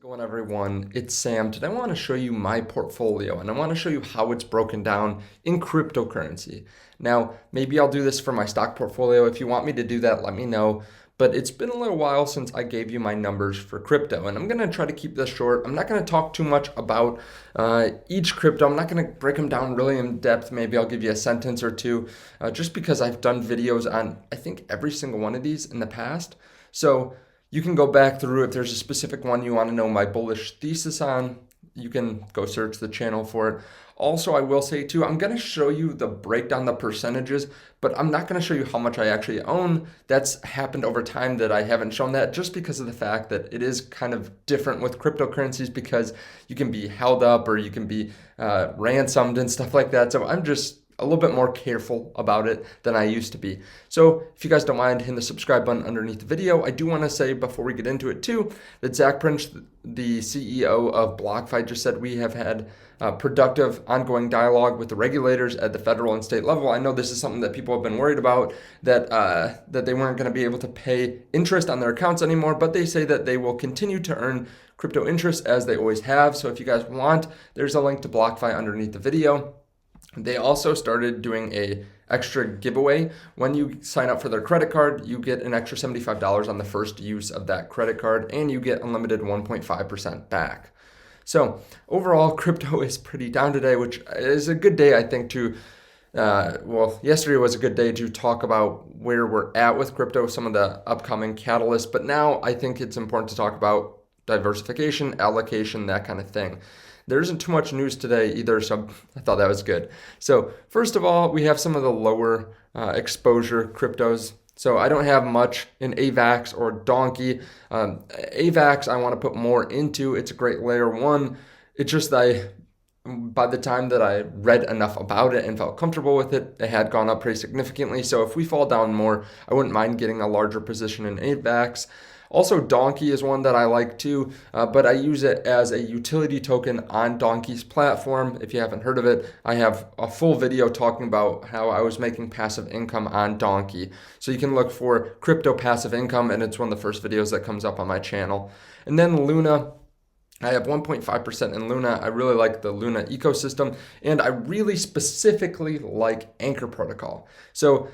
Going everyone, it's Sam. Today I want to show you my portfolio and I want to show you how it's broken down in cryptocurrency. Now, maybe I'll do this for my stock portfolio. If you want me to do that, let me know. But it's been a little while since I gave you my numbers for crypto, and I'm going to try to keep this short. I'm not going to talk too much about each crypto. I'm not going to break them down really in depth. Maybe I'll give you a sentence or two, just because I've done videos on, I think, every single one of these in the past. So you can go back through. If there's a specific one you want to know my bullish thesis on, you can go search the channel for it. Also, I will say too, I'm going to show you the breakdown, the percentages, but I'm not going to show you how much I actually own. That's happened over time that I haven't shown that, just because of the fact that it is kind of different with cryptocurrencies, because you can be held up or you can be ransomed and stuff like that. So I'm just a little bit more careful about it than I used to be. So if you guys don't mind hitting the subscribe button underneath the video, I do want to say before we get into it too, that Zach Prince, the CEO of BlockFi, just said we have had productive ongoing dialogue with the regulators at the federal and state level. I know this is something that people have been worried about, that they weren't going to be able to pay interest on their accounts anymore, but they say that they will continue to earn crypto interest as they always have. So if you guys want, there's a link to BlockFi underneath the video. They also started doing a extra giveaway. When you sign up for their credit card, you get an extra $75 on the first use of that credit card, and you get unlimited 1.5% back. So overall, crypto is pretty down today, which is a good day, I think, to yesterday was a good day to talk about where we're at with crypto, some of the upcoming catalysts, but now I think it's important to talk about diversification, allocation, that kind of thing. There isn't too much news today either, so I thought that was good. So first of all, we have some of the lower exposure cryptos. So I don't have much in AVAX or Donkey. AVAX I want to put more into. It's a great layer one. It's just that by the time that I read enough about it and felt comfortable with it, it had gone up pretty significantly. So if we fall down more, I wouldn't mind getting a larger position in AVAX. Also, Donkey is one that I like too, but I use it as a utility token on Donkey's platform. If you haven't heard of it, I have a full video talking about how I was making passive income on Donkey. So you can look for crypto passive income, and it's one of the first videos that comes up on my channel. And then Luna. I have 1.5% in Luna. I really like the Luna ecosystem, and I really specifically like Anchor Protocol. So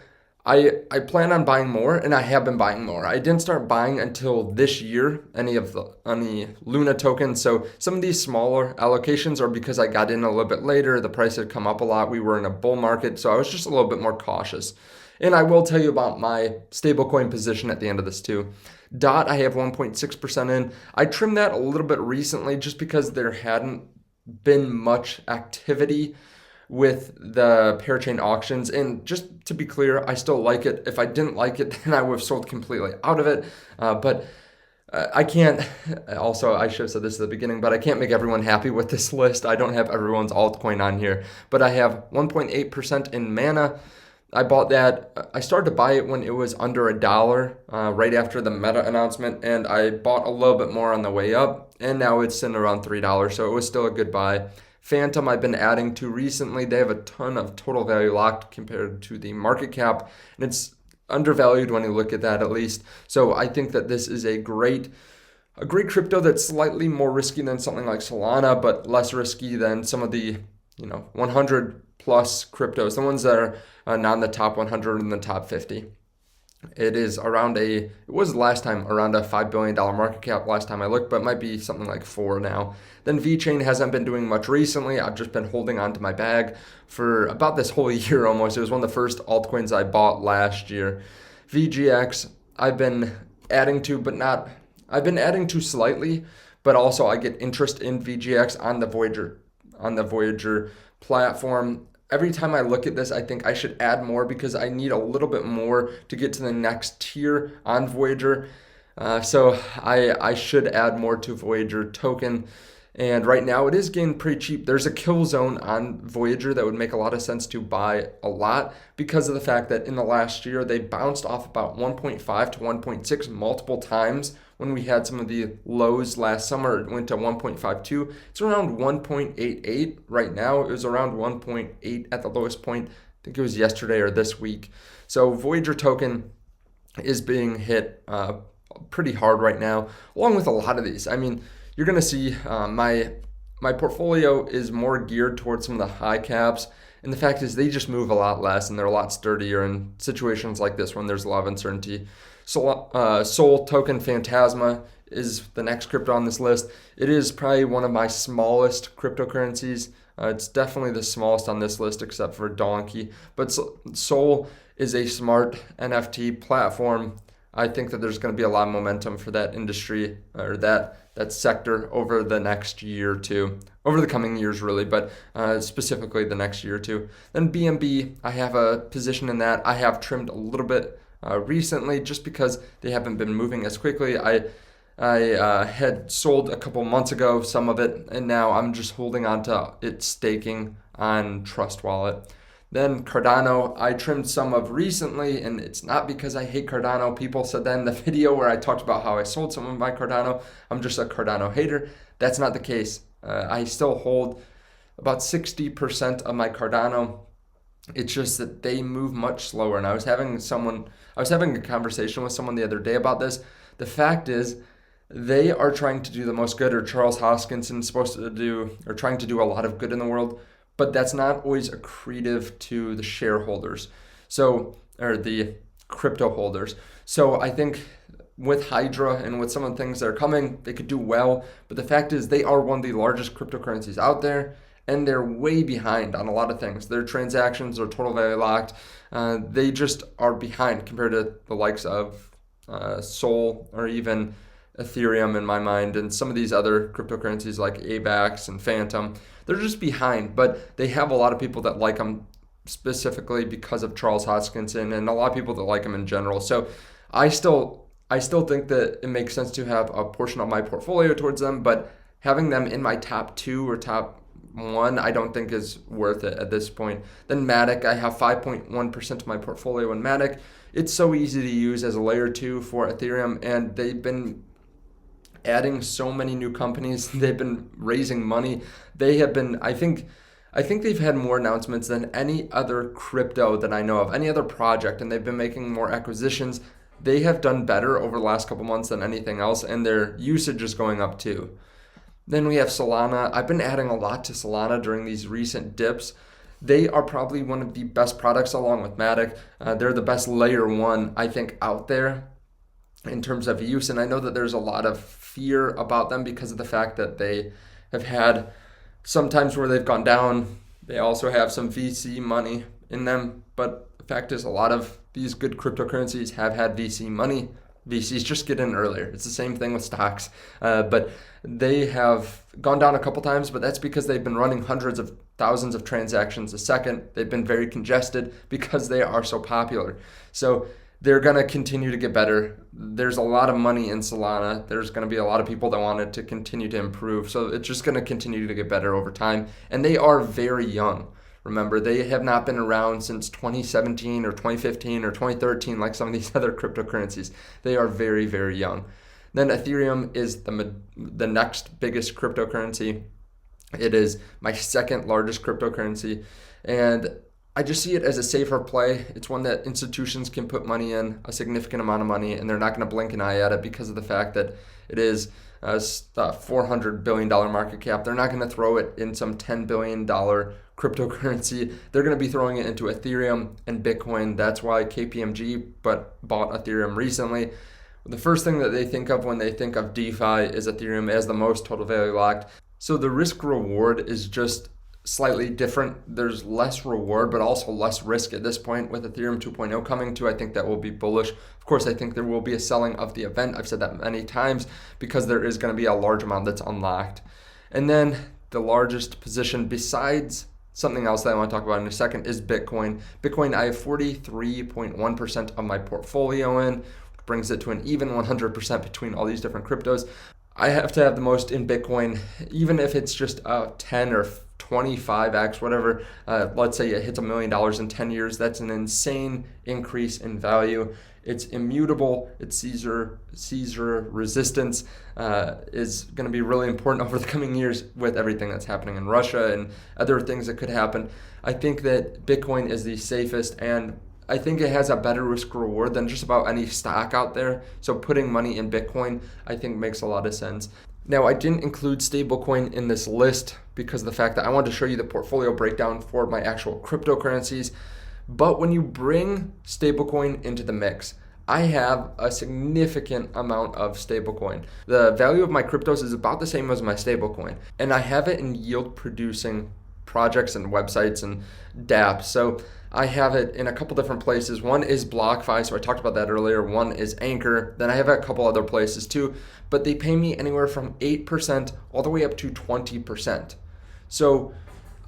I plan on buying more, and I have been buying more. I didn't start buying until this year, any Luna tokens. So some of these smaller allocations are because I got in a little bit later. The price had come up a lot. We were in a bull market, so I was just a little bit more cautious. And I will tell you about my stablecoin position at the end of this too. DOT, I have 1.6% in. I trimmed that a little bit recently just because there hadn't been much activity with the parachain auctions. And just to be clear, I still like it. If I didn't like it, then I would have sold completely out of it. But I can't, also I should have said this at the beginning, but I can't make everyone happy with this list. I don't have everyone's altcoin on here, but I have 1.8% in Mana. I bought that. I started to buy it when it was under $1 right after the Meta announcement, and I bought a little bit more on the way up, and now it's sitting around $3, so it was still a good buy. Phantom I've been adding to recently. They have a ton of total value locked compared to the market cap, and it's undervalued when you look at that at least. So I think that this is a great crypto that's slightly more risky than something like Solana, but less risky than some of the 100 plus cryptos, the ones that are not in the top 100 and the top 50. It was last time around a $5 billion market cap last time I looked, but it might be something like 4 now. Then VeChain hasn't been doing much recently. I've just been holding on to my bag for about this whole year almost. It was one of the first altcoins I bought last year. VGX, I've been adding to slightly, but also I get interest in VGX on the Voyager platform. Every time I look at this, I think I should add more because I need a little bit more to get to the next tier on Voyager. So I should add more to Voyager token. And right now it is getting pretty cheap. There's a kill zone on Voyager that would make a lot of sense to buy a lot because of the fact that in the last year they bounced off about 1.5 to 1.6 multiple times. When we had some of the lows last summer, it went to 1.52. It's around 1.88 right now. It was around 1.8 at the lowest point. I think it was yesterday or this week. So Voyager token is being hit pretty hard right now, along with a lot of these. I mean, you're going to see my portfolio is more geared towards some of the high caps. And the fact is they just move a lot less and they're a lot sturdier in situations like this when there's a lot of uncertainty. Sol token Phantasma is the next crypto on this list. It is probably one of my smallest cryptocurrencies. It's definitely the smallest on this list except for Donkey. But Sol is a smart NFT platform. I think that there's going to be a lot of momentum for that industry or that sector over the next year or two, over the coming years really, but specifically the next year or two. Then BNB, I have a position in that. I have trimmed a little bit recently just because they haven't been moving as quickly. I had sold a couple months ago some of it, and now I'm just holding on to it, staking on Trust Wallet. Then Cardano, I trimmed some of recently, and it's not because I hate Cardano. People said that in the video where I talked about how I sold some of my Cardano. I'm just a Cardano hater. That's not the case. I still hold about 60% of my Cardano. It's just that they move much slower. And I was having a conversation with someone the other day about this. The fact is, they are trying to do the most good, or Charles Hoskinson is supposed to do, or trying to do a lot of good in the world. But that's not always accretive to the shareholders, or the crypto holders. So I think with Hydra and with some of the things that are coming, they could do well. But the fact is they are one of the largest cryptocurrencies out there, and they're way behind on a lot of things. Their transactions are total value locked. They just are behind compared to the likes of Sol or even Ethereum in my mind, and some of these other cryptocurrencies like AVAX and Phantom. They're just behind, but they have a lot of people that like them specifically because of Charles Hoskinson, and a lot of people that like them in general. So I still think that it makes sense to have a portion of my portfolio towards them, but having them in my top 2 or top 1, I don't think is worth it at this point. Then Matic, I have 5.1% of my portfolio in Matic. It's so easy to use as a layer 2 for Ethereum, and they've been adding so many new companies. They've been raising money. They have been, I think they've had more announcements than any other crypto that I know of, any other project, and they've been making more acquisitions. They have done better over the last couple months than anything else, and their usage is going up too. Then we have Solana. I've been adding a lot to Solana during these recent dips. They are probably one of the best products along with Matic. They're the best layer 1, I think, out there in terms of use. And I know that there's a lot of fear about them because of the fact that they have had some times where they've gone down. They also have some VC money in them. But the fact is, a lot of these good cryptocurrencies have had VC money. VCs just get in earlier. It's the same thing with stocks. But they have gone down a couple times, but that's because they've been running hundreds of thousands of transactions a second. They've been very congested because they are so popular. So they're going to continue to get better. There's a lot of money in Solana. There's going to be a lot of people that want it to continue to improve. So it's just going to continue to get better over time. And they are very young. Remember, they have not been around since 2017 or 2015 or 2013 like some of these other cryptocurrencies. They are very, very young. Then Ethereum is the next biggest cryptocurrency. It is my second largest cryptocurrency. And I just see it as a safer play. It's one that institutions can put money in, a significant amount of money, and they're not going to blink an eye at it because of the fact that it is a $400 billion market cap. They're not going to throw it in some $10 billion cryptocurrency. They're going to be throwing it into Ethereum and Bitcoin. That's why KPMG bought Ethereum recently. The first thing that they think of when they think of DeFi is Ethereum as the most total value locked. So the risk reward is just slightly different. There's less reward, but also less risk at this point with Ethereum 2.0 coming too. I think that will be bullish. Of course, I think there will be a selling of the event. I've said that many times because there is going to be a large amount that's unlocked. And then the largest position besides something else that I want to talk about in a second is Bitcoin. Bitcoin, I have 43.1% of my portfolio in, which brings it to an even 100% between all these different cryptos. I have to have the most in Bitcoin, even if it's just 10 or 25x, whatever. Let's say it hits $1 million in 10 years. That's an insane increase in value. It's immutable. It's Caesar resistance is going to be really important over the coming years with everything that's happening in Russia and other things that could happen. I think that Bitcoin is the safest, and I think it has a better risk reward than just about any stock out there. So putting money in Bitcoin, I think, makes a lot of sense. Now, I didn't include stablecoin in this list because of the fact that I wanted to show you the portfolio breakdown for my actual cryptocurrencies. But when you bring stablecoin into the mix, I have a significant amount of stablecoin. The value of my cryptos is about the same as my stablecoin, and I have it in yield producing projects and websites and dApps. So I have it in a couple different places. One is BlockFi, so I talked about that earlier. One is Anchor. Then I have a couple other places too, but they pay me anywhere from 8% all the way up to 20%. So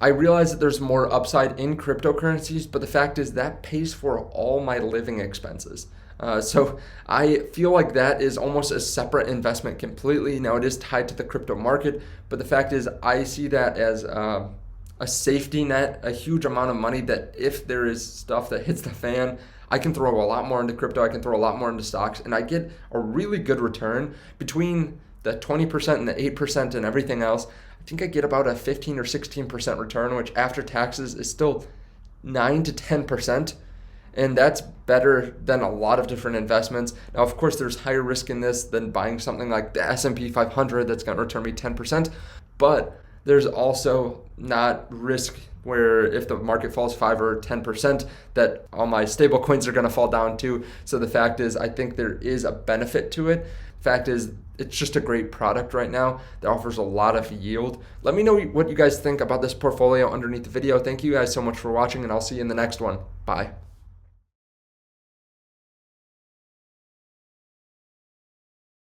I realize that there's more upside in cryptocurrencies, but the fact is that pays for all my living expenses. So I feel like that is almost a separate investment completely. Now it is tied to the crypto market, but the fact is I see that as a safety net, a huge amount of money that if there is stuff that hits the fan, I can throw a lot more into crypto, I can throw a lot more into stocks, and I get a really good return between the 20% and the 8% and everything else. I think I get about a 15 or 16% return, which after taxes is still 9 to 10%. And that's better than a lot of different investments. Now, of course, there's higher risk in this than buying something like the S&P 500 that's going to return me 10%. But there's also not risk where if the market falls 5 or 10%, that all my stable coins are going to fall down too. So the fact is, I think there is a benefit to it. Fact is, it's just a great product right now that offers a lot of yield. Let me know what you guys think about this portfolio underneath the video. Thank you guys so much for watching, and I'll see you in the next one. Bye.